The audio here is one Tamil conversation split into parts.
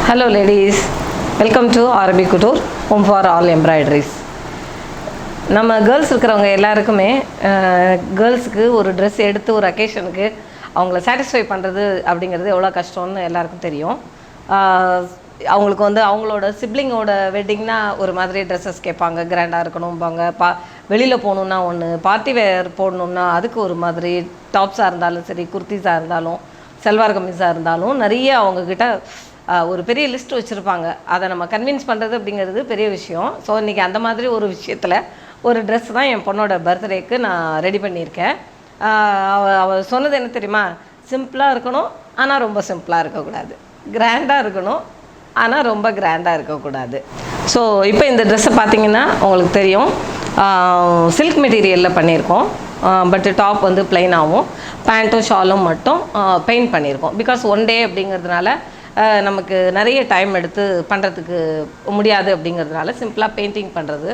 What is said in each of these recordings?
Hello ladies, welcome to RB Couture, home for all embroideries. நம்ம கேர்ள்ஸ் இருக்கிறவங்க எல்லாருக்குமே கேர்ள்ஸுக்கு ஒரு ட்ரெஸ் எடுத்து ஒரு அக்கேஷனுக்கு அவங்கள சாட்டிஸ்ஃபை பண்ணுறது அப்படிங்கிறது எவ்வளோ கஷ்டம்னு எல்லாருக்கும் தெரியும். அவங்களுக்கு வந்து அவங்களோட சிப்ளிங்கோட வெட்டிங்னா ஒரு மாதிரி ட்ரெஸ்ஸஸ் கேட்பாங்க, கிராண்டாக இருக்கணும்பாங்க. வெளியில் போகணுன்னா ஒன்று, பார்ட்டி வேர் போடணுன்னா அதுக்கு ஒரு மாதிரி, டாப்ஸாக இருந்தாலும் சரி, குர்த்திஸாக இருந்தாலும், சல்வார் கமீஸாக இருந்தாலும் நிறைய அவங்கக்கிட்ட ஒரு பெரிய லிஸ்ட் வச்சுருப்பாங்க. அதை நம்ம கன்வின்ஸ் பண்ணுறது அப்படிங்கிறது பெரிய விஷயம். ஸோ இன்றைக்கி அந்த மாதிரி ஒரு விஷயத்தில் ஒரு ட்ரெஸ் தான் என் பொண்ணோட பர்த்டேக்கு நான் ரெடி பண்ணியிருக்கேன். அவள் சொன்னது என்ன தெரியுமா? சிம்பிளாக இருக்கணும், ஆனால் ரொம்ப சிம்பிளாக இருக்கக்கூடாது. கிராண்டாக இருக்கணும், ஆனால் ரொம்ப கிராண்டாக இருக்கக்கூடாது. ஸோ இப்போ இந்த ட்ரெஸ்ஸை பார்த்திங்கன்னா உங்களுக்கு தெரியும், சில்க் மெட்டீரியலில் பண்ணியிருக்கோம். பட் டாப் வந்து ப்ளைனாகவும், பேண்ட்டும் ஷாலும் மட்டும் பெயிண்ட் பண்ணியிருக்கோம். பிகாஸ் ஒன் டே அப்படிங்கிறதுனால நமக்கு நிறைய டைம் எடுத்து பண்ணுறதுக்கு முடியாது. அப்படிங்கிறதுனால சிம்பிளாக பெயிண்டிங் பண்ணுறது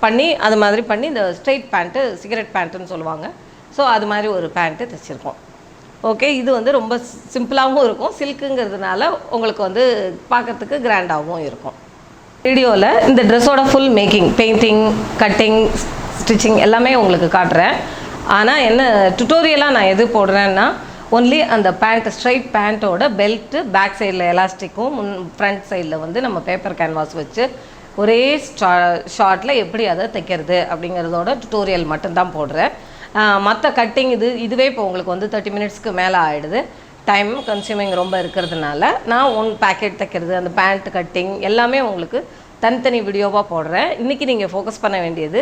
பண்ணி அது மாதிரி பண்ணி இந்த ஸ்ட்ரெயிட் பேண்ட்டு, சிகரெட் பேண்ட்டுன்னு சொல்லுவாங்க. ஸோ அது மாதிரி ஒரு பேண்ட்டு தைச்சிருக்கோம். ஓகே, இது வந்து ரொம்ப சிம்பிளாகவும் இருக்கும். சில்க்குங்கிறதுனால உங்களுக்கு வந்து பார்க்குறதுக்கு கிராண்டாகவும் இருக்கும். வீடியோவில் இந்த ட்ரெஸ்ஸோட full making, painting, cutting, stitching எல்லாமே உங்களுக்கு காட்டுறேன். ஆனால் என்ன டுட்டோரியலாக நான் எது போடுறேன்னா, ஒன்லி அந்த பேண்ட், ஸ்ட்ரைட் பேண்ட்டோட பெல்ட்டு, பேக் சைடில் எலாஸ்டிக்கும், ஃப்ரண்ட் சைடில் வந்து நம்ம பேப்பர் கேன்வாஸ் வச்சு ஒரே ஷார்ட்டில் எப்படி அதை தைக்கிறது அப்படிங்கிறதோட டுட்டோரியல் மட்டும்தான் போடுறேன். மற்ற கட்டிங் இதுவே இப்போ உங்களுக்கு வந்து 30 மினிட்ஸ்க்கு மேலே ஆகிடுது. டைம் கன்சியூமிங் ரொம்ப இருக்கிறதுனால நான் ஒன் பேக்கெட் தைக்கிறது, அந்த பேண்ட் கட்டிங் எல்லாமே உங்களுக்கு தனித்தனி வீடியோவாக போடுறேன். இன்றைக்கி நீங்கள் ஃபோக்கஸ் பண்ண வேண்டியது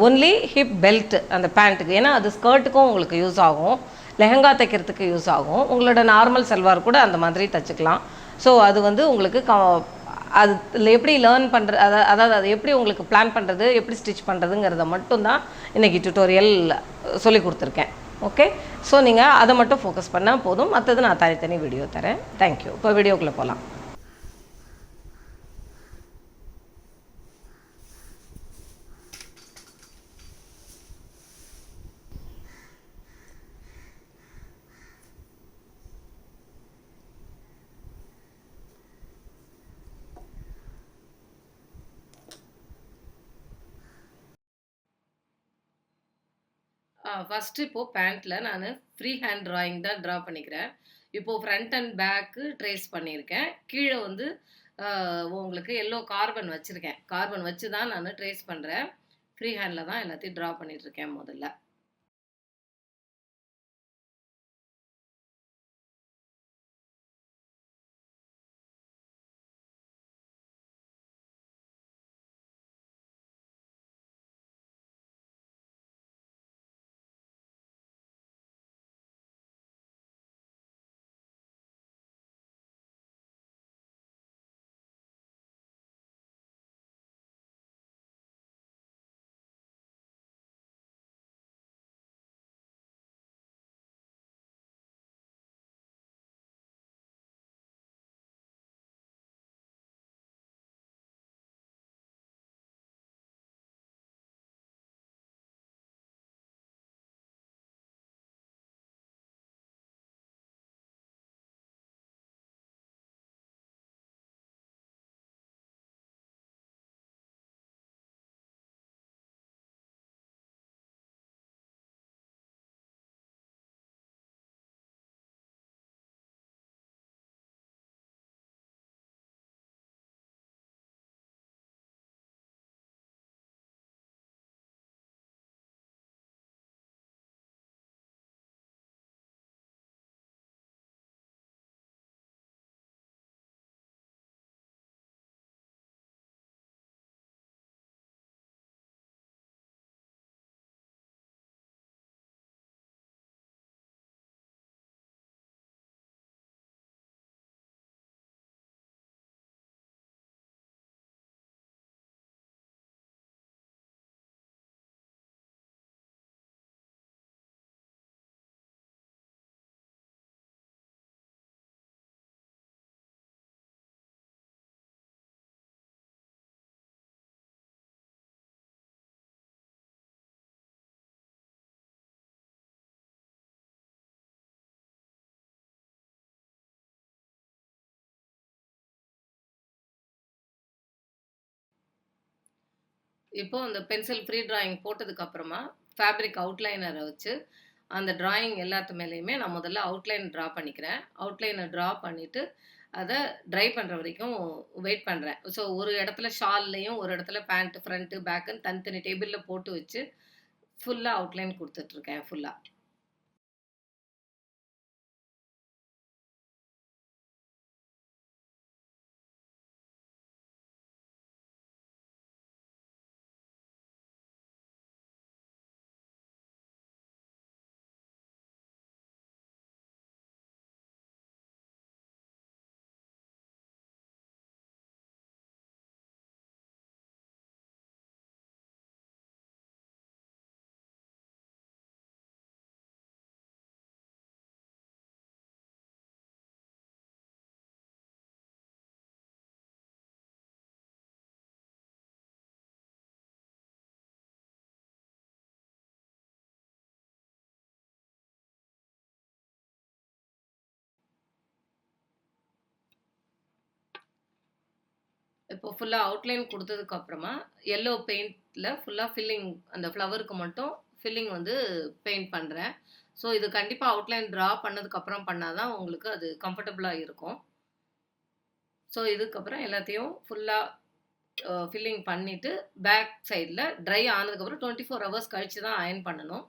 ஒன்லி ஹிப் பெல்ட் அந்த பேண்ட்டுக்கு. ஏன்னா அது ஸ்கர்ட்டுக்கும் உங்களுக்கு யூஸ் ஆகும், லெஹங்கா தைக்கிறதுக்கு யூஸ் ஆகும், உங்களோட நார்மல் சல்வார் கூட அந்த மாதிரி தைச்சிக்கலாம். ஸோ அது வந்து உங்களுக்கு அது எப்படி லேர்ன் பண்ணுறது, அதாவது அது எப்படி உங்களுக்கு பிளான் பண்ணுறது, எப்படி ஸ்டிச் பண்ணுறதுங்கிறத மட்டும்தான் இன்றைக்கி டுட்டோரியல் சொல்லி கொடுத்துருக்கேன். ஓகே, ஸோ நீங்கள் அதை மட்டும் ஃபோக்கஸ் பண்ணால் போதும். மற்றது நான் தனித்தனி வீடியோ தரேன். தேங்க்யூ. இப்போ வீடியோக்குள்ளே போகலாம். ஃபஸ்ட்டு இப்போது பேண்ட்டில் நான் ஃப்ரீ ஹேண்ட் ட்ராயிங் தான் ட்ரா பண்ணிக்கிறேன். இப்போது ஃப்ரண்ட் அண்ட் பேக்கு ட்ரேஸ் பண்ணியிருக்கேன். கீழே வந்து உங்களுக்கு எல்லோ கார்பன் வச்சுருக்கேன். கார்பன் வச்சு தான் நான் ட்ரேஸ் பண்ணுறேன். ஃப்ரீ ஹேண்டில் தான் எல்லாத்தையும் ட்ரா பண்ணிகிட்ருக்கேன் முதல்ல. இப்போ அந்த பென்சில் ஃப்ரீ டிராயிங் போட்டதுக்கப்புறமா, ஃபேப்ரிக் அவுட்லைனர வச்சு, அந்த டிராயிங் எல்லாத்து மேலயுமே நான் முதல்ல அவுட்லைன் ட்ரா பண்ணிக்கிறேன். அவுட்லைன ட்ரா பண்ணிட்டு, அத ட்ரை பண்ற வரைக்கும் வெயிட் பண்றேன். ஸோ ஒரு இடத்துல ஷால்லையும், ஒரு இடத்துல பேண்ட், ஃப்ரண்ட், பேக்குன்னு தனித்தனி டேபிள்ல போட்டு வச்சு, ஃபுல்லா அவுட்லைன் குடுத்துட்டுருக்கேன் ஃபுல்லா. இப்போ ஃபுல்லா அவுட்லைன் குடுத்ததுக்கு அப்புறமா, எல்லோ பெயிண்ட்ல ஃபுல்லா ஃபில்லிங் அந்த ஃப்ளவருக்கு மட்டும் ஃபில்லிங் வந்து பெயிண்ட் பண்றேன். ஸோ இது கண்டிப்பா அவுட்லைன் ட்ரா பண்ணதுக்கு அப்புறம் பண்ணா தான் உங்களுக்கு அது கம்ஃபர்டபுளா இருக்கும். ஸோ இதுக்கப்புறம் எல்லாத்தையும் ஃபுல்லா ஃபில்லிங் பண்ணிட்டு, பேக் சைட்ல ட்ரை ஆனதுக்கப்புறம் 24 ஹவர்ஸ் கழிச்சு தான் அயர்ன் பண்ணணும்.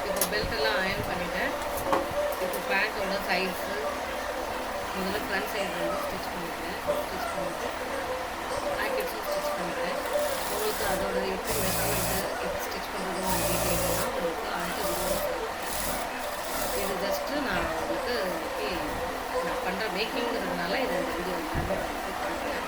இப்போ பெல்ட் எல்லாம் அயர்ன் பண்ணிட்டேன். இப்போ பேண்ட்டோட சைட்ஸு முதல்ல ஃப்ரண்ட் சைடு வந்து ஸ்டிச் பண்ணிக்கிறேன். ஸ்டிச் பண்ணிட்டு பாக்கெட்ஸும் ஸ்டிச் பண்ணிக்கிறேன். உங்களுக்கு அதோட எப்படி மெஷர்மெண்ட்டு எப்படி ஸ்டிச் பண்ணுறதுன்னு டீட்டெயில்னா உங்களுக்கு அடுத்த வீடியோ. இது ஜஸ்ட்டு நான் உங்களுக்கு இன்னைக்கு நான் பண்ணுற மேக்கிங்கிறதுனால இது இந்த வீடியோ எல்லாமே வந்து பண்ணுறேன்.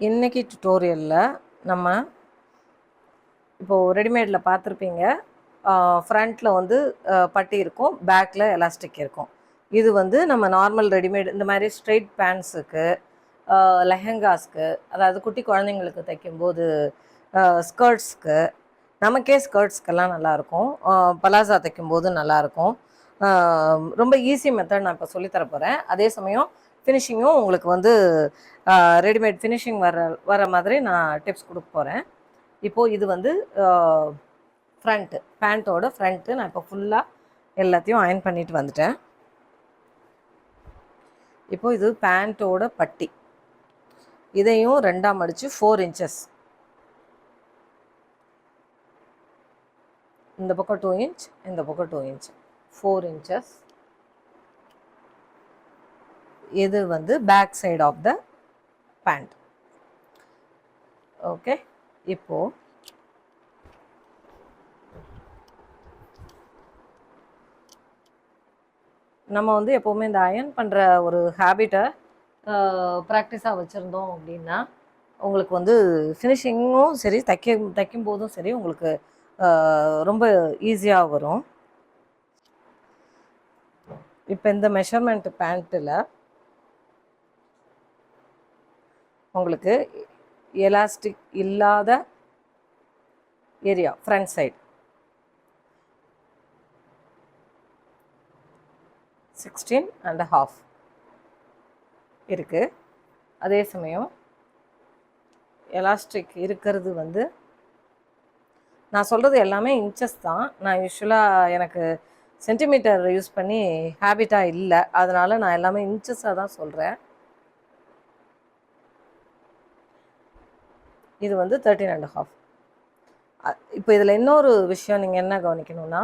இன்றைக்கி டுட்டோரியலில் நம்ம இப்போது ரெடிமேடில் பார்த்துருப்பீங்க. ஃப்ரண்ட்டில் வந்து பட்டி இருக்கும், பேக்கில் எலாஸ்டிக் இருக்கும். இது வந்து நம்ம நார்மல் ரெடிமேட் இந்த மாதிரி ஸ்ட்ரெயிட் பேண்ட்ஸுக்கு, லெஹெங்காஸ்க்கு, அதாவது குட்டி குழந்தைங்களுக்கு தைக்கும்போது ஸ்கர்ட்ஸ்க்கு, நமக்கே ஸ்கர்ட்ஸ்க்கெல்லாம் நல்லாயிருக்கும், பலாசா தைக்கும்போது நல்லாயிருக்கும். ரொம்ப ஈஸி மெத்தட் நான் இப்போ சொல்லித்தர போகிறேன். அதே சமயம் ஃபினிஷிங்கும் உங்களுக்கு வந்து ரெடிமேட் ஃபினிஷிங் வர மாதிரி நான் டிப்ஸ் கொடுக்க போகிறேன். இப்போது இது வந்து ஃப்ரண்ட்டு, பேண்ட்டோட ஃப்ரண்ட்டு நான் இப்போ ஃபுல்லாக எல்லாத்தையும் அயர்ன் பண்ணிட்டு வந்துட்டேன். இப்போது இது பேண்ட்டோட பட்டி, இதையும் 2ஆக மடித்து 4 inches, இந்த பக்கம் 2 inch, இந்த பக்கம் 2 inch, 4 inches. இது வந்து back side of the pant. Okay, இப்போது நம்ம வந்து எப்போவுமே இந்த அயர்ன் பண்ணுற ஒரு ஹேபிட்டை ப்ராக்டிஸாக வச்சுருந்தோம் அப்படின்னா உங்களுக்கு வந்து ஃபினிஷிங்கும் சரி, தைக்கும் போதும் சரி உங்களுக்கு ரொம்ப ஈஸியாக வரும். இப்போ இந்த மெஷர்மெண்ட் பேண்ட்டில் உங்களுக்கு எலாஸ்டிக் இல்லாத ஏரியா ஃப்ரண்ட் சைடு 16.5 இருக்குது. அதே சமயம் எலாஸ்டிக் இருக்கிறது வந்து நான் சொல்கிறது எல்லாமே இன்ச்சஸ் தான். நான் யூஸ்வலாக எனக்கு சென்டிமீட்டர் யூஸ் பண்ணி ஹேபிட்டாக இல்லை, அதனால் நான் எல்லாமே இன்ச்சஸாக தான் சொல்கிறேன். இது வந்து 13.5. இப்போ இதில் இன்னொரு விஷயம் நீங்கள் என்ன கவனிக்கணும்னா,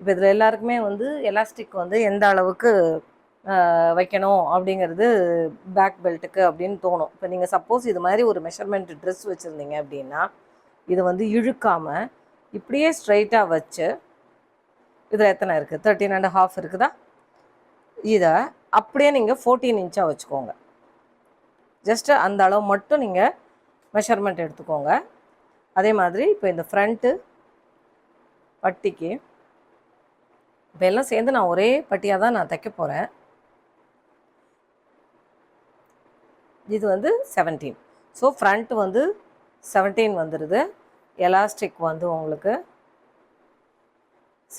இப்போ இதில் எல்லாருக்குமே வந்து எலாஸ்டிக் வந்து எந்த அளவுக்கு வைக்கணும் அப்படிங்கிறது பேக் பெல்ட்டுக்கு அப்படின்னு தோணும். இப்போ நீங்கள் சப்போஸ் இது மாதிரி ஒரு மெஷர்மெண்ட் ட்ரெஸ் வச்சுருந்தீங்க அப்படின்னா இது வந்து இழுக்காமல் இப்படியே ஸ்ட்ரைட்டாக வச்சு, இதில் எத்தனை இருக்குது, 13.5 இருக்குதா, இதை அப்படியே நீங்கள் 14 inch வச்சுக்கோங்க. ஜஸ்ட்டு அந்த அளவு மட்டும் நீங்கள் மெஷர்மெண்ட் எடுத்துக்கோங்க. அதே மாதிரி இப்போ இந்த ஃப்ரண்ட்டு பட்டிக்கு இப்போ எல்லாம் சேர்ந்து நான் ஒரே பட்டியாக தான் நான் தைக்க போகிறேன். இது வந்து 17. ஸோ ஃப்ரண்ட் வந்து 17 வந்துடுது. எலாஸ்டிக் வந்து உங்களுக்கு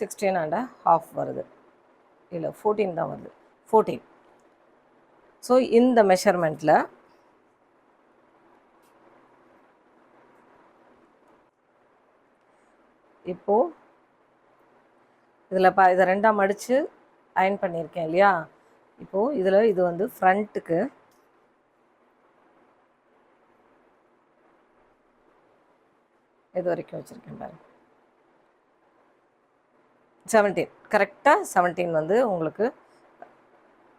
16.5 வருது, இல்லை 14 தான் வருது, 14. ஸோ இந்த மெஷர்மெண்ட்டில் இப்போது இதில் இதை 2ஆக மடித்து அயர்ன் பண்ணியிருக்கேன் இல்லையா. இப்போது இதில் இது வந்து ஃப்ரண்ட்டுக்கு இது வரைக்கும் வச்சுருக்கேன் பாருங்கள், 17, கரெக்டாக 17 வந்து உங்களுக்கு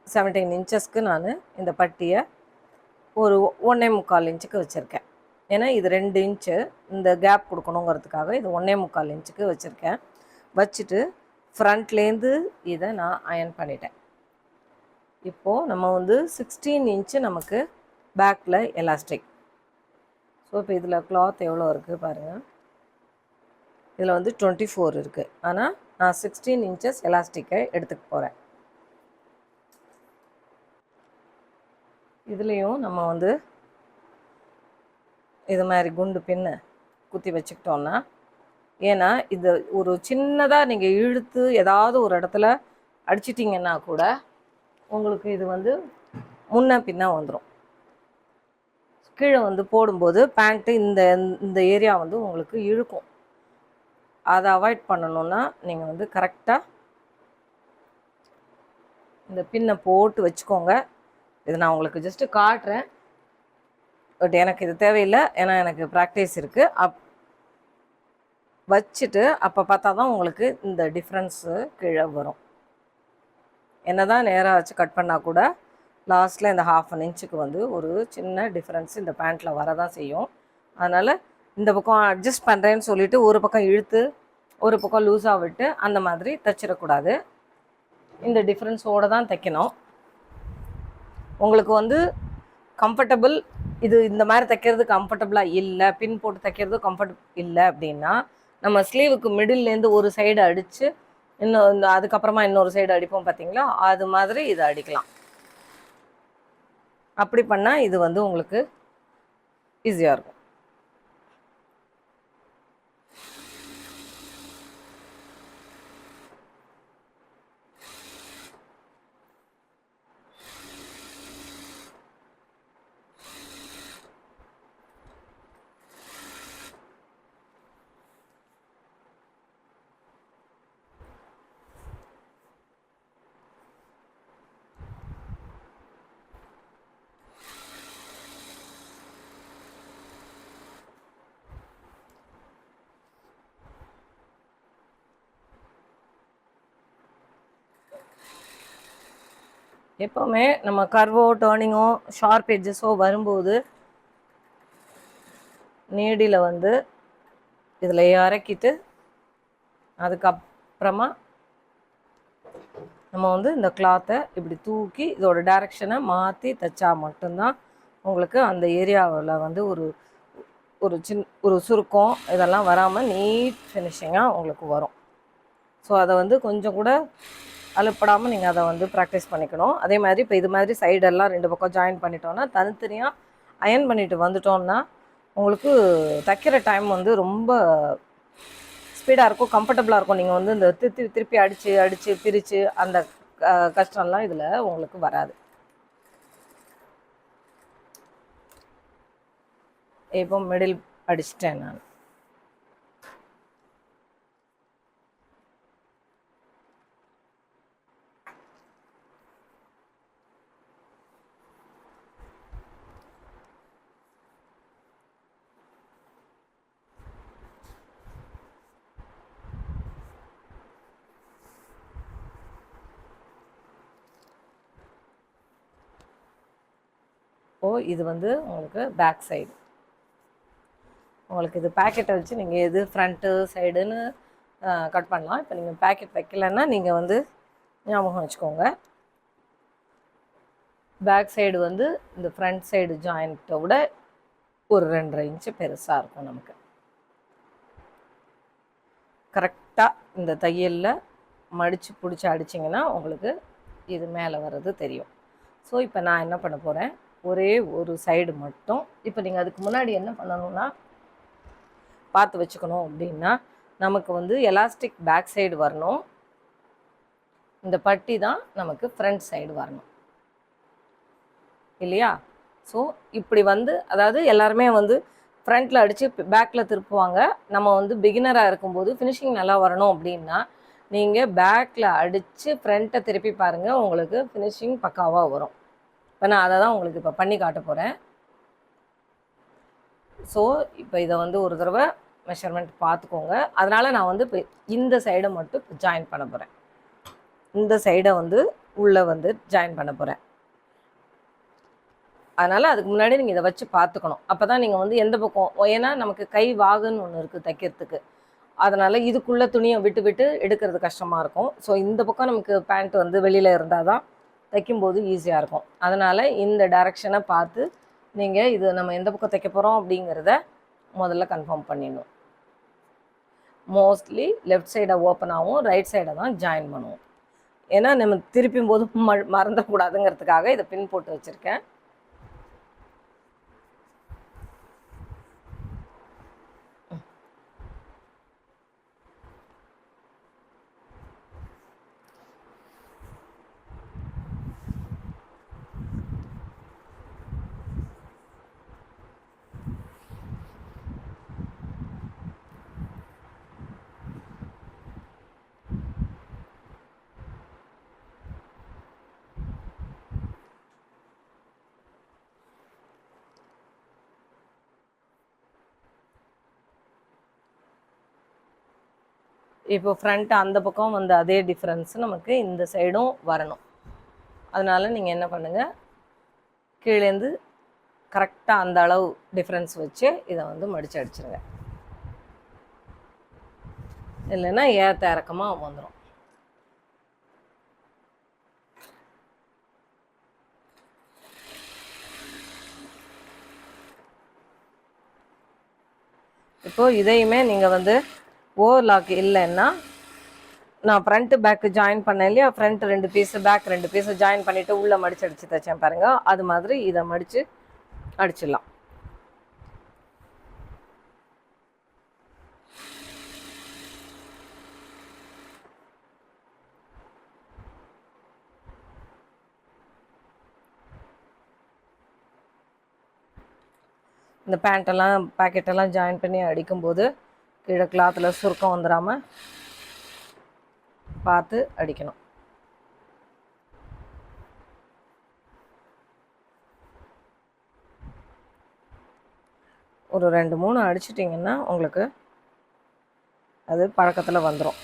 17 inchesக்கு நான் இந்த பட்டியை ஒரு 1.25 inchக்கு வச்சுருக்கேன். ஏன்னா இது 2 inch இந்த கேப் கொடுக்கணுங்கிறதுக்காக இது 1.25 inchக்கு வச்சுருக்கேன். வச்சுட்டு ஃப்ரண்ட்லேருந்து இதை நான் அயர்ன் பண்ணிட்டேன். இப்போது நம்ம வந்து 16 inch நமக்கு பேக்கில் எலாஸ்டிக். ஸோ இப்போ இதில் கிளாத் எவ்வளோ இருக்குது பாருங்கள், இதில் வந்து 24 இருக்குது. ஆனால் நான் 16 inches எலாஸ்டிக்கை எடுத்துக்க போகிறேன். இதுலேயும் நம்ம வந்து இது மாதிரி குண்டு பின்னு குத்தி வச்சுக்கிட்டோன்னா, ஏன்னா இது ஒரு சின்னதாக நீங்கள் இழுத்து ஏதாவது ஒரு இடத்துல அடிச்சிட்டிங்கன்னா கூட உங்களுக்கு இது வந்து முன்ன பின்ன வந்துடும். கீழே வந்து போடும்போது பேண்ட்டு இந்த ஏரியா வந்து உங்களுக்கு இழுக்கும். அதை அவாய்ட் பண்ணணுன்னா நீங்கள் வந்து கரெக்டாக இந்த பின்னை போட்டு வச்சுக்கோங்க. இது நான் உங்களுக்கு ஜஸ்ட்டு காட்டுறேன், பட் எனக்கு இது தேவையில்லை, ஏன்னா எனக்கு ப்ராக்டிஸ் இருக்குது. வச்சுட்டு அப்போ பார்த்தா தான் உங்களுக்கு இந்த டிஃப்ரென்ஸு கீழே வரும். என்ன தான் நேராக வச்சு கட் பண்ணால் கூட லாஸ்ட்டில் இந்த 1/2 inchக்கு வந்து ஒரு சின்ன டிஃப்ரென்ஸ் இந்த பேண்ட்டில் வரதான் செய்யும். அதனால் இந்த பக்கம் அட்ஜஸ்ட் பண்ணுறேன்னு சொல்லிவிட்டு ஒரு பக்கம் இழுத்து ஒரு பக்கம் லூஸாக விட்டு அந்த மாதிரி தைச்சிடக்கூடாது. இந்த டிஃப்ரென்ஸோடு தான் தைக்கணும். உங்களுக்கு வந்து கம்ஃபர்டபுள் இது இந்த மாதிரி தைக்கிறது கம்ஃபர்டபுளாக இல்லை, பின் போட்டு தைக்கிறது கம்ஃபர்ட் இல்லை அப்படின்னா நம்ம ஸ்லீவுக்கு மிடில்லேருந்து ஒரு சைடு அடித்து இன்னும் அதுக்கப்புறமா இன்னொரு சைடு அடிப்போம் பார்த்தீங்களா, அது மாதிரி இதை அடிக்கலாம். அப்படி பண்ணால் இது வந்து உங்களுக்கு ஈஸியாக இருக்கும். எப்போவுமே நம்ம கர்வோ டேர்னிங்கோ ஷார்ப் எட்ஜஸோ வரும்போது நீடியில் வந்து இதில் இறக்கிட்டு அதுக்கப்புறமா நம்ம வந்து இந்த கிளாத்தை இப்படி தூக்கி இதோட டைரக்ஷனை மாற்றி தைச்சா மட்டும்தான் உங்களுக்கு அந்த ஏரியாவில் வந்து ஒரு சுருக்கம் இதெல்லாம் வராமல் நீட் ஃபினிஷிங்காக உங்களுக்கு வரும். ஸோ அதை வந்து கொஞ்சம் கூட அழுப்படாமல் நீங்கள் அதை வந்து ப்ராக்டிஸ் பண்ணிக்கணும். அதே மாதிரி இப்போ இது மாதிரி சைடெல்லாம் 2 பக்கம் ஜாயின் பண்ணிட்டோன்னா தனித்தனியாக அயன் பண்ணிட்டு வந்துட்டோம்னா உங்களுக்கு தைக்கிற டைம் வந்து ரொம்ப ஸ்பீடாக இருக்கும், கம்ஃபர்டபுளாக இருக்கும். நீங்கள் வந்து இந்த திருப்பி அடித்து பிரித்து அந்த கஷ்டம்லாம் இதில் உங்களுக்கு வராது. இப்போ மிடில் அடிச்சிட்டேன் நான். இது வந்து உங்களுக்கு பேக் சைடு. உங்களுக்கு இது பேக்கெட்டை வச்சு நீங்கள் எது ஃப்ரண்ட்டு சைடுன்னு கட் பண்ணலாம். இப்போ நீங்கள் பேக்கெட் வைக்கலைன்னா நீங்கள் வந்து ஞாபகம் வச்சுக்கோங்க, பேக் சைடு வந்து இந்த ஃப்ரண்ட் சைடு ஜாயிண்ட்டை விட ஒரு 2.5 இன்ச்சு பெருசாக இருக்கும். நமக்கு கரெக்டாக இந்த தையலில் மடித்து பிடிச்சி அடிச்சிங்கன்னா உங்களுக்கு இது மேலே வர்றது தெரியும். ஸோ இப்போ நான் என்ன பண்ண போகிறேன், ஒரே ஒரு சைடு மட்டும். இப்போ நீங்கள் அதுக்கு முன்னாடி என்ன பண்ணணும்னா பார்த்து வச்சுக்கணும் அப்படின்னா, நமக்கு வந்து எலாஸ்டிக் பேக் சைடு வரணும், இந்த பட்டி தான் நமக்கு ஃப்ரண்ட் சைடு வரணும் இல்லையா. ஸோ இப்படி வந்து அதாவது எல்லாருமே வந்து ஃப்ரண்ட்டில் அடித்து பேக்கில் திருப்புவாங்க. நம்ம வந்து பிகினராக இருக்கும்போது ஃபினிஷிங் நல்லா வரணும் அப்படின்னா நீங்கள் பேக்கில் அடித்து ஃப்ரண்ட்டை திருப்பி பாருங்கள், உங்களுக்கு ஃபினிஷிங் பக்காவாக வரும். இப்போ நான் அதை தான் உங்களுக்கு இப்போ பண்ணி காட்ட போகிறேன். ஸோ இப்போ இதை வந்து ஒரு தடவை மெஷர்மெண்ட் பார்த்துக்கோங்க. அதனால் நான் வந்து இப்போ இந்த சைடை மட்டும் ஜாயின் பண்ண போகிறேன். இந்த சைடை வந்து உள்ளே வந்து ஜாயின் பண்ண போகிறேன். அதனால் அதுக்கு முன்னாடி நீங்கள் இதை வச்சு பார்த்துக்கணும். அப்போ தான் நீங்கள் வந்து எந்த பக்கம், ஏன்னா நமக்கு கை வாகுன்னு ஒன்று இருக்குது தைக்கிறதுக்கு, அதனால் இதுக்குள்ளே துணியை விட்டு எடுக்கிறது கஷ்டமாக இருக்கும். ஸோ இந்த பக்கம் நமக்கு பேண்ட் வந்து வெளியில் இருந்தால் தான் தைக்கும்போது ஈஸியாக இருக்கும். அதனால் இந்த டைரக்ஷனை பார்த்து நீங்கள் இது நம்ம எந்த பக்கம் தைக்க போகிறோம் அப்படிங்கிறத முதல்ல கன்ஃபார்ம் பண்ணிடணும். மோஸ்ட்லி லெஃப்ட் சைடை ஓப்பன் ஆகும், ரைட் சைடை தான் ஜாயின் பண்ணுவோம். ஏன்னா நம்ம திருப்பியும் போது மறந்துடக்கூடாதுங்கிறதுக்காக இதை பின் போட்டு வச்சுருக்கேன். இப்போ ஃப்ரண்ட் அந்த பக்கம் வந்து அதே டிஃப்ரென்ஸ் நமக்கு இந்த சைடும் வரணும். அதனால் நீங்கள் என்ன பண்ணுங்கள், கீழேருந்து கரெக்டாக அந்த அளவு டிஃப்ரென்ஸ் வச்சு இதை வந்து மடித்து அடிச்சிருங்க. இல்லைன்னா ஏற்ற இறக்கமாக வந்துடும். இப்போது இதையுமே நீங்கள் வந்து ஓவர்லாக் இல்லைன்னா, நான் ஃப்ரண்ட்டு பேக்கு ஜாயின் பண்ணேன் இல்லையா, front 2 piece back 2 piece join பண்ணிவிட்டு உள்ளே மடித்து அடித்து தைச்சேன் பாருங்கள், அது மாதிரி இதை மடித்து அடிச்சிடலாம். இந்த பேண்ட்டெல்லாம் பாக்கெட்டெல்லாம் ஜாயின் பண்ணி அடிக்கும்போது கீழே கிளாத்தில் சுருக்கம் வந்துடாமல் பார்த்து அடிக்கணும். ஒரு 2-3 அடிச்சிட்டிங்கன்னா உங்களுக்கு அது பழக்கத்தில் வந்துடும்.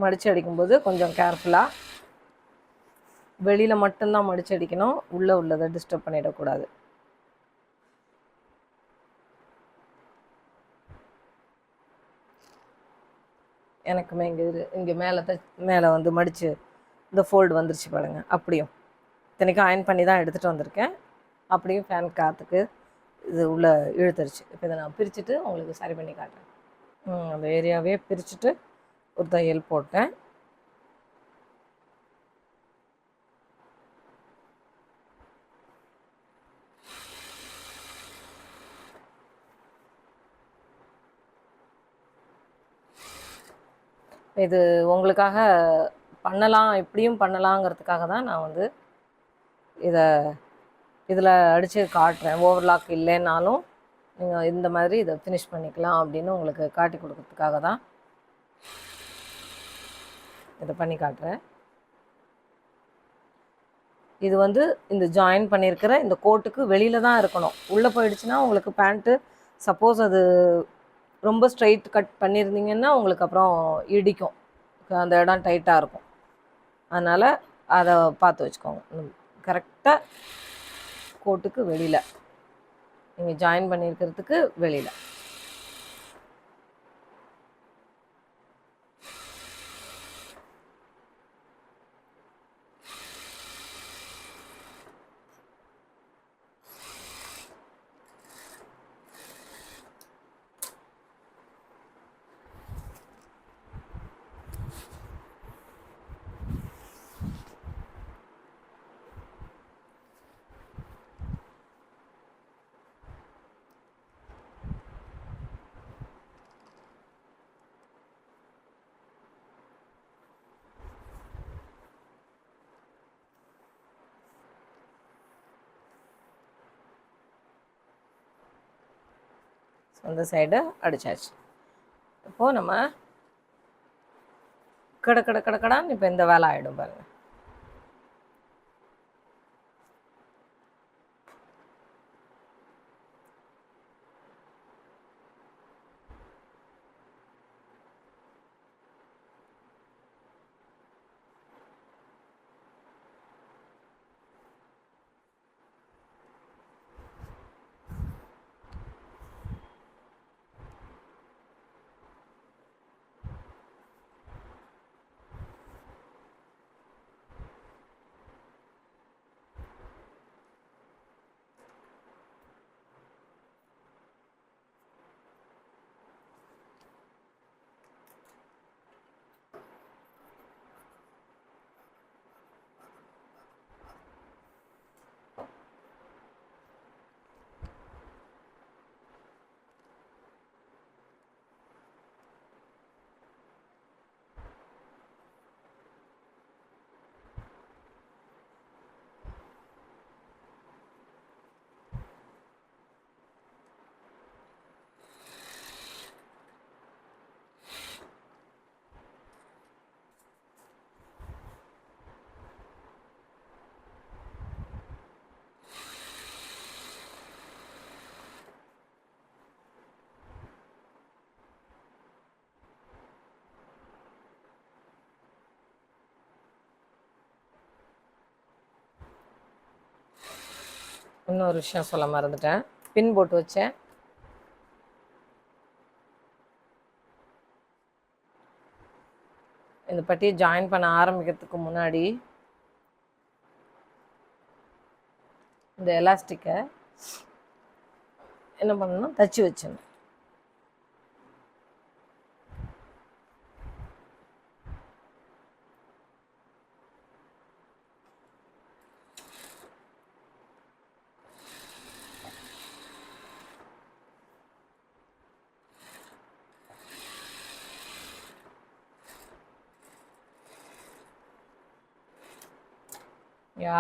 மடித்து அடிக்கும்போது கொஞ்சம் கேர்ஃபுல்லாக வெளியில் மட்டும்தான் மடித்து அடிக்கணும், உள்ளே உள்ளதை டிஸ்டர்ப் பண்ணிடக்கூடாது. எனக்குமே இங்கே மேலே வந்து மடித்து இந்த ஃபோல்டு வந்துருச்சு பாருங்கள். அப்படியும் இத்தனைக்கும் அயன் பண்ணி தான் எடுத்துகிட்டு வந்திருக்கேன். அப்படியும் ஃபேன் காற்றுக்கு இது உள்ளே இழுத்துருச்சு. இப்போ இதை நான் பிரிச்சுட்டு உங்களுக்கு சரி பண்ணி காட்டுறேன். அந்த ஏரியாவே பிரிச்சுட்டு ஒரு தையல் போட்டேன். இது உங்களுக்காக பண்ணலாம், இப்படியும் பண்ணலாங்கிறதுக்காக தான் நான் வந்து இதில் அடித்து காட்டுறேன். ஓவர்லாக் இல்லைன்னாலும் நீங்கள் இந்த மாதிரி இதை ஃபினிஷ் பண்ணிக்கலாம் அப்படின்னு உங்களுக்கு காட்டி கொடுக்கறதுக்காக தான் இதை பண்ணி காட்டுறேன். இது வந்து இந்த ஜாயின் பண்ணியிருக்கிற இந்த கோட்டுக்கு வெளியில் தான் இருக்கணும். உள்ளே போயிடுச்சுன்னா உங்களுக்கு பேண்ட்டு சப்போஸ் அது ரொம்ப ஸ்ட்ரைட் கட் பண்ணியிருந்தீங்கன்னா உங்களுக்கு அப்புறம் இடிக்கும், அந்த இடம் டைட்டாக இருக்கும். அதனால் அதை பார்த்து வச்சுக்கோங்க. கரெக்டாக கோட்டுக்கு வெளியில் நீங்கள் ஜாயின் பண்ணியிருக்கிறதுக்கு வெளியில். அந்த சைடு அடித்தாச்சு. இப்போது நம்ம கடக்கடான்னு இப்போ இந்த வேலை ஆகிடும் பாருங்கள். இன்னொரு விஷயம் சொல்ல மறந்துட்டேன், பின் போட்டு வச்சேன். இந்த பட்டியை ஜாயின் பண்ண ஆரம்பிக்கிறதுக்கு முன்னாடி இந்த எலாஸ்டிக்கை என்ன பண்ணணும், தச்சு வச்சிடணும்.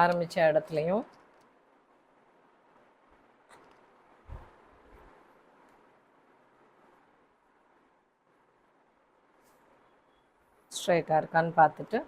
ஆரம்பித்த இடத்துலையும் ஸ்ட்ரைட்டாக இருக்கான்னு பார்த்துட்டு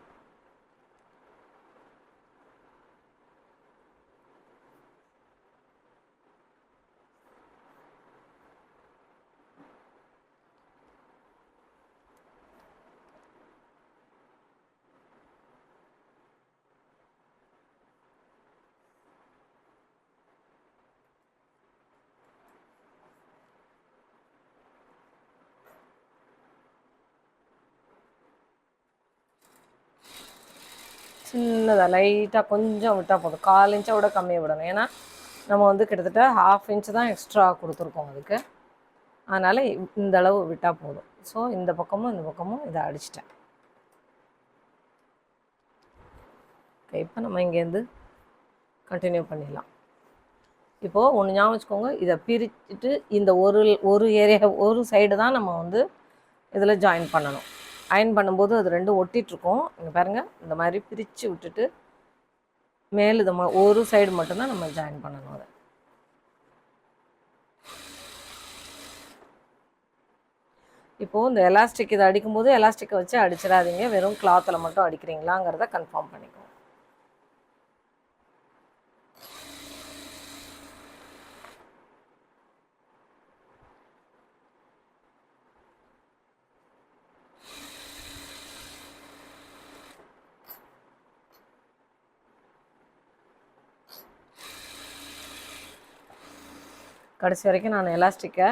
சின்னதாக லைட்டாக கொஞ்சம் விட்டால் போதும். 1/4 இன்ச்சை விட கம்மியாக விடணும். ஏன்னா நம்ம வந்து கிட்டத்தட்ட 1/2 இன்ச்சு தான் எக்ஸ்ட்ரா கொடுத்துருக்கோம் அதுக்கு. அதனால் இந்த அளவு விட்டால் போதும். ஸோ இந்த பக்கமும் இந்த பக்கமும் இதை அடிச்சிட்டேன். ஓகே, இப்போ நம்ம இங்கேருந்து கண்டினியூ பண்ணிடலாம். இப்போது ஒன்று ஞாபகம் வச்சுக்கோங்க, இதை பிரிச்சுட்டு இந்த ஒரு ஏரியா ஒரு சைடு தான் நம்ம வந்து இதில் ஜாயின் பண்ணணும். அயன் பண்ணும்போது அது ரெண்டும் ஒட்டிகிட்ருக்கோம். இங்கே பாருங்கள், இந்த மாதிரி பிரித்து விட்டுட்டு மேல் இதை ஒரு சைடு மட்டும்தான் நம்ம ஜாயின் பண்ணணும். அதை இப்போது இந்த எலாஸ்டிக் இதை அடிக்கும்போது எலாஸ்டிக்கை வச்சு அடிச்சிடாதீங்க. வெறும் கிளாத்தில் மட்டும் அடிக்கிறீங்களாங்கிறத கன்ஃபார்ம் பண்ணிக்கோங்க. கடைசி வரைக்கும் நான் எலாஸ்டிக்கை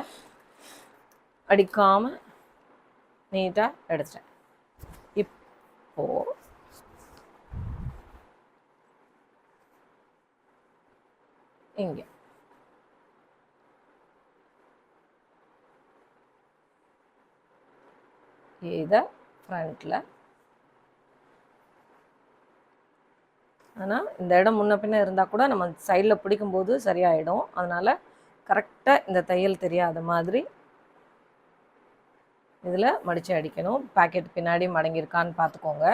அடிக்காமல் நீட்டாக எடுத்துட்டேன். இப்போது இங்கே இதை ஃப்ரண்ட்டில், ஆனால் இந்த இடம் முன்ன பின்ன இருந்தால் கூட நம்ம சைடில் பிடிக்கும்போது சரியாயிடும். அதனால் கரெக்டாக இந்த தையல் தெரியாத மாதிரி இதில் மடித்து அடிக்கணும். பாக்கெட் பின்னாடி மடங்கியிருக்கான்னு பார்த்துக்கோங்க.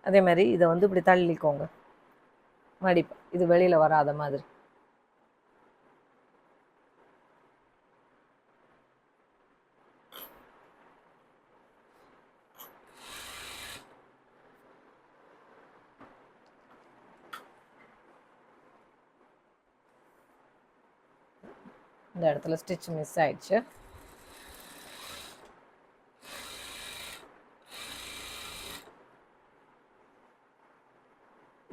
அதே மாதிரி இதை வந்து இப்படி தள்ளிக்கோங்க, மடிப்பு இது வெளியில் வராத மாதிரி. இந்த இடத்துல ஸ்டிச் மிஸ் ஆயிடுச்சு.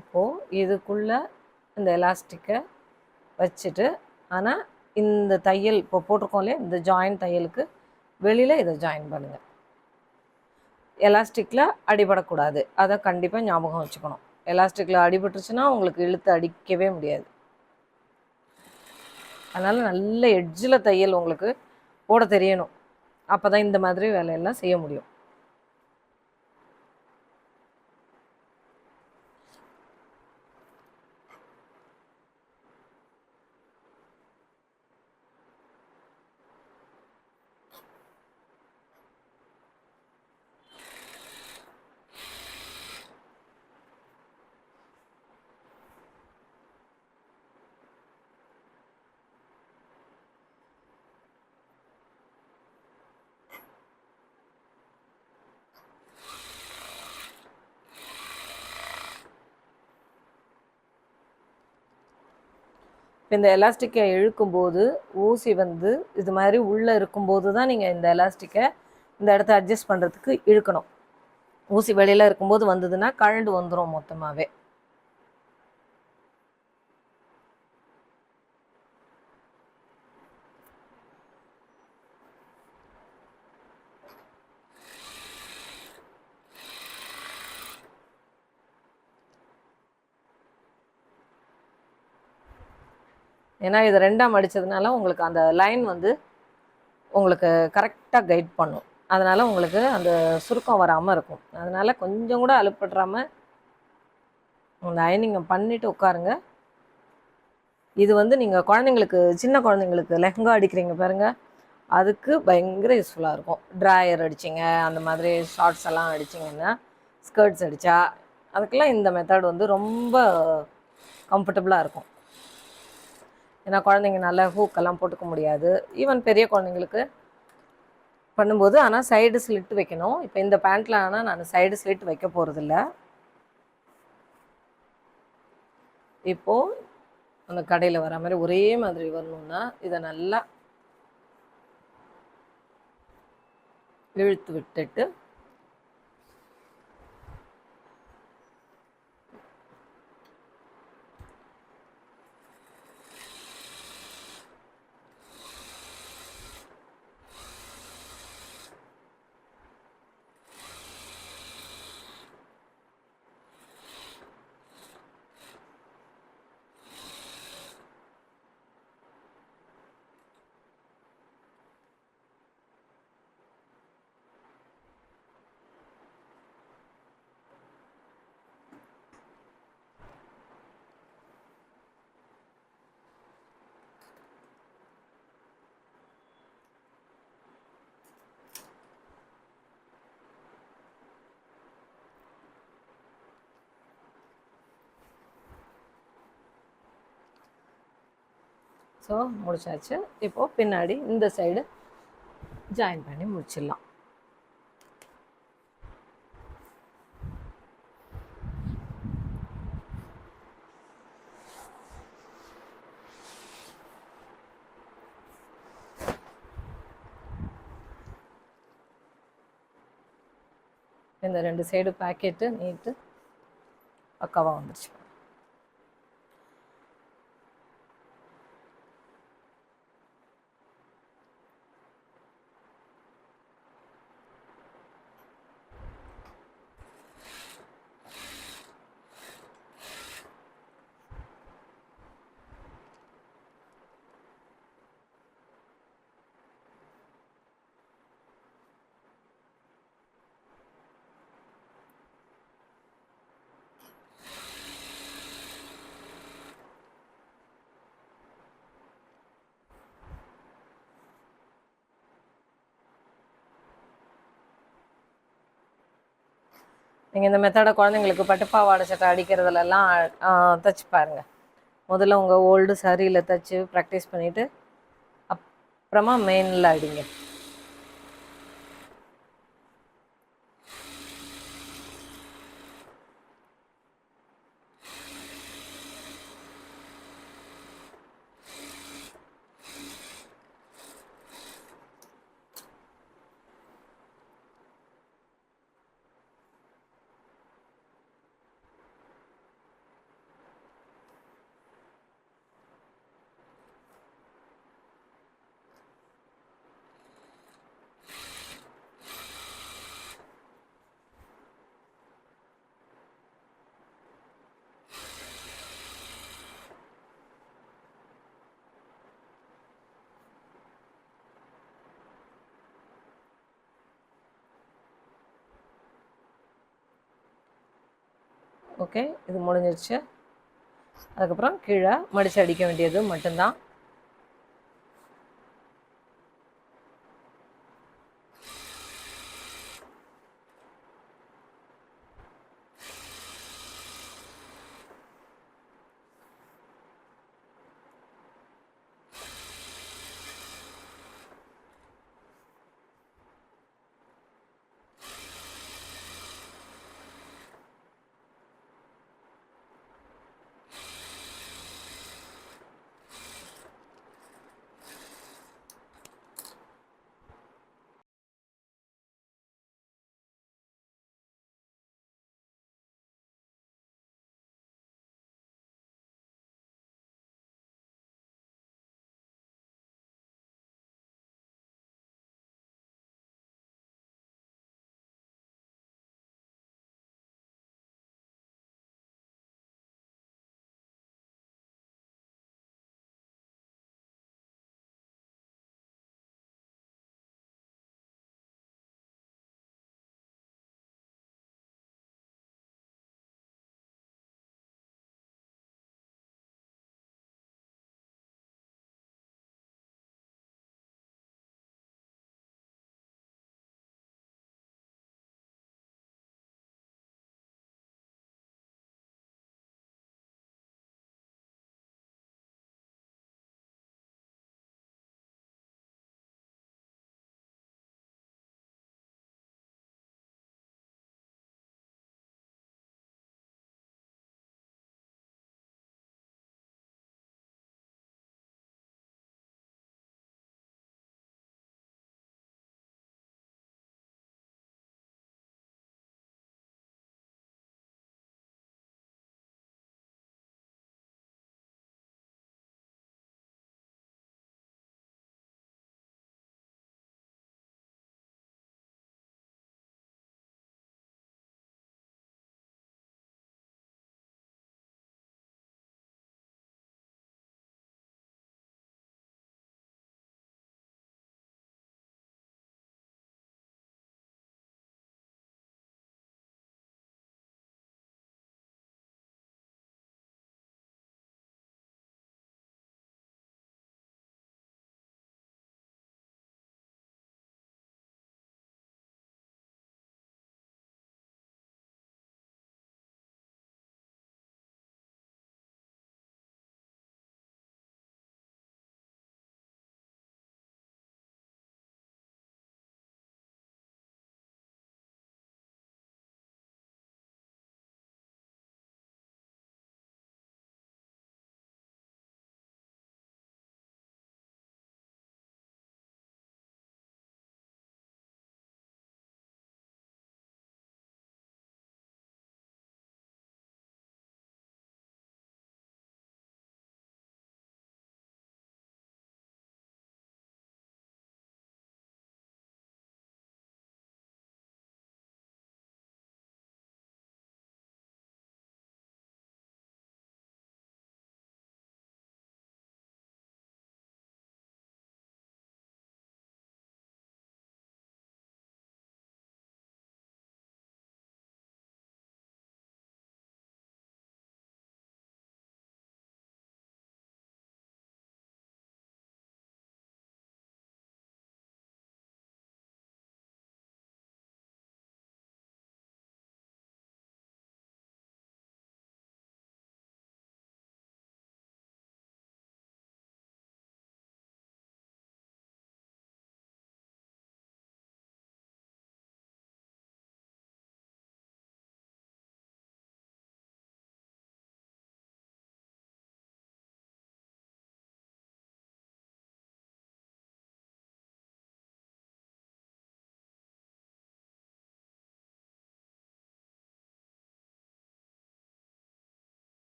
இப்போது இதுக்குள்ளே இந்த எலாஸ்டிக்கை வச்சுட்டு, ஆனால் இந்த தையல் இப்போ போட்டிருக்கோம் இல்லையா, இந்த ஜாயின் தையலுக்கு வெளியில் இதை ஜாயின் பண்ணுங்கள். எலாஸ்டிக்கில் அடிபடக்கூடாது, அதை கண்டிப்பாக ஞாபகம் வச்சுக்கணும். எலாஸ்டிக்கில் அடிபட்டுருச்சுன்னா உங்களுக்கு இழுத்து அடிக்கவே முடியாது. அதனால் நல்ல எட்ஜில் தையல் உங்களுக்கு போட தெரியணும். அப்போ தான் இந்த மாதிரி வேலையெல்லாம் செய்ய முடியும். இப்போ இந்த எலாஸ்டிக்கை இழுக்கும்போது ஊசி வந்து இது மாதிரி உள்ளே இருக்கும்போது தான் நீங்கள் இந்த எலாஸ்டிக்கை இந்த இடத்த அட்ஜஸ்ட் பண்ணுறதுக்கு இழுக்கணும். ஊசி வெளியில் இருக்கும்போது வந்ததுன்னா கழண்டு வந்துடும் மொத்தமாகவே. ஏன்னா இது ரெண்டாக மடித்ததுனால உங்களுக்கு அந்த லைன் வந்து உங்களுக்கு கரெக்டாக கைட் பண்ணும். அதனால் உங்களுக்கு அந்த சுருக்கம் வராமல் இருக்கும். அதனால் கொஞ்சம் கூட அலுப்பட்றாமல் அந்த அயனிங்கை பண்ணிவிட்டு உட்காருங்க. இது வந்து நீங்கள் குழந்தைங்களுக்கு, சின்ன குழந்தைங்களுக்கு லெஹங்கா அடிக்கிறீங்க பாருங்கள், அதுக்கு பயங்கர யூஸ்ஃபுல்லாக இருக்கும். ட்ராயர் அடிச்சிங்க, அந்த மாதிரி ஷார்ட்ஸ் எல்லாம் அடிச்சிங்கன்னா, ஸ்கர்ட்ஸ் அடித்தா அதுக்கெல்லாம் இந்த மெத்தட் வந்து ரொம்ப கம்ஃபர்டபுளாக இருக்கும். ஏன்னா குழந்தைங்க நல்லா ஹூக்கெல்லாம் போட்டுக்க முடியாது. ஈவன் பெரிய குழந்தைங்களுக்கு பண்ணும்போது ஆனால் சைடு ஸ்லிட் வைக்கணும். இப்போ இந்த பேண்ட்டில் ஆனால் நான் சைடு ஸ்லிட் வைக்க போகிறதில்ல. இப்போது அந்த கடையில் வர மாதிரி ஒரே மாதிரி வரணுன்னா இதை நல்லா இழுத்து விட்டுட்டு ஸோ முடிச்சாச்சு. இப்போது பின்னாடி இந்த சைடு ஜாயின் பண்ணி முடிச்சிடலாம். இந்த ரெண்டு சைடு பேக்கெட்டு நீட்டு பக்காவாக வந்துருச்சு. நீங்கள் இந்த மெத்தடை குழந்தைங்களுக்கு பட்டுப்பாவாடை சட்டை அடிக்கிறதுலலாம் தைச்சி பாருங்கள். முதல்ல உங்கள் ஓல்டு சாரியில் தைச்சி ப்ராக்டிஸ் பண்ணிவிட்டு அப்புறமா மெயினில் அடிங்க. ஓகே, இது முடிஞ்சிருச்சு. அதுக்கப்புறம் கீழே மடித்து அடிக்க வேண்டியது மட்டும்தான்.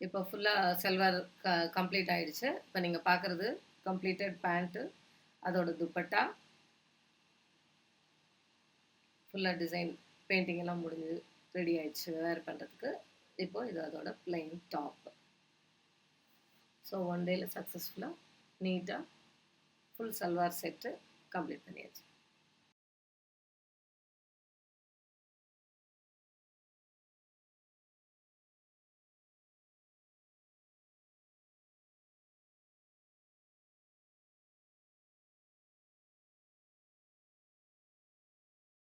இப்போ ஃபுல்லாக செல்வார் கம்ப்ளீட் ஆயிடுச்சு. இப்போ நீங்கள் பார்க்குறது கம்ப்ளீட்டட் பேண்ட்டு, அதோட துப்பட்டா ஃபுல்லாக டிசைன் பெயிண்டிங் எல்லாம் முடிஞ்சு ரெடி ஆயிடுச்சு வேர் பண்ணுறதுக்கு. இப்போ இது அதோட பிளைன் டாப். ஸோ ஒன் டேயில் சக்ஸஸ்ஃபுல்லாக நீட்டாக ஃபுல் சல்வார் செட்டு கம்ப்ளீட் பண்ணியாச்சு.